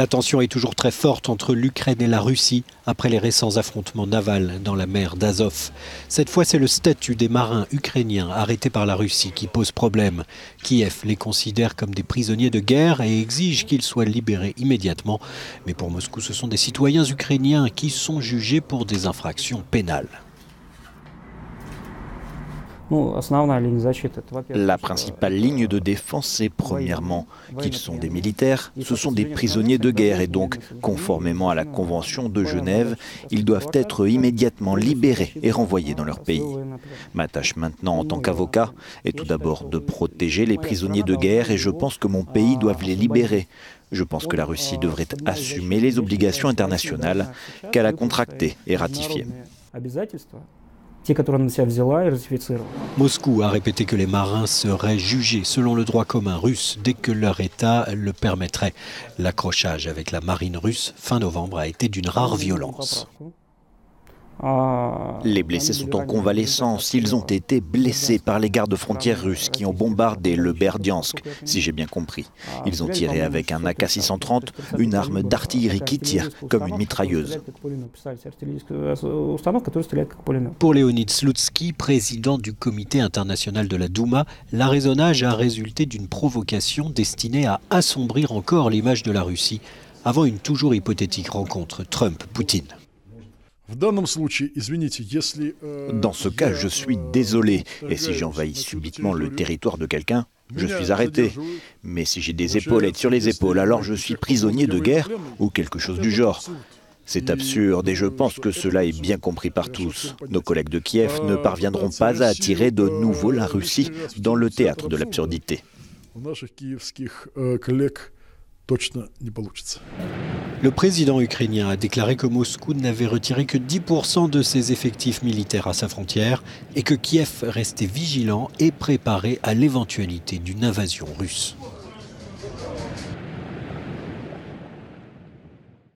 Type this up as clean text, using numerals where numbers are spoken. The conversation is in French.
La tension est toujours très forte entre l'Ukraine et la Russie après les récents affrontements navals dans la mer d'Azov. Cette fois, c'est le statut des marins ukrainiens arrêtés par la Russie qui pose problème. Kiev les considère comme des prisonniers de guerre et exige qu'ils soient libérés immédiatement. Mais pour Moscou, ce sont des citoyens ukrainiens qui sont jugés pour des infractions pénales. La principale ligne de défense, c'est premièrement qu'ils sont des militaires, ce sont des prisonniers de guerre et donc, conformément à la Convention de Genève, ils doivent être immédiatement libérés et renvoyés dans leur pays. Ma tâche maintenant en tant qu'avocat est tout d'abord de protéger les prisonniers de guerre et je pense que mon pays doit les libérer. Je pense que la Russie devrait assumer les obligations internationales qu'elle a contractées et ratifiées. Moscou a répété que les marins seraient jugés selon le droit commun russe dès que leur État le permettrait. L'accrochage avec la marine russe fin novembre a été d'une rare violence. Les blessés sont en convalescence. Ils ont été blessés par les gardes-frontières russes qui ont bombardé le Berdiansk, si j'ai bien compris. Ils ont tiré avec un AK-630, une arme d'artillerie qui tire comme une mitrailleuse. Pour Leonid Slutsky, président du comité international de la Douma, l'arraisonnage a résulté d'une provocation destinée à assombrir encore l'image de la Russie avant une toujours hypothétique rencontre Trump-Poutine. Dans ce cas, je suis désolé. Et si j'envahis subitement le territoire de quelqu'un, je suis arrêté. Mais si j'ai des épaulettes sur les épaules, alors je suis prisonnier de guerre ou quelque chose du genre. C'est absurde et je pense que cela est bien compris par tous. Nos collègues de Kiev ne parviendront pas à attirer de nouveau la Russie dans le théâtre de l'absurdité. Le président ukrainien a déclaré que Moscou n'avait retiré que 10% de ses effectifs militaires à sa frontière et que Kiev restait vigilant et préparé à l'éventualité d'une invasion russe.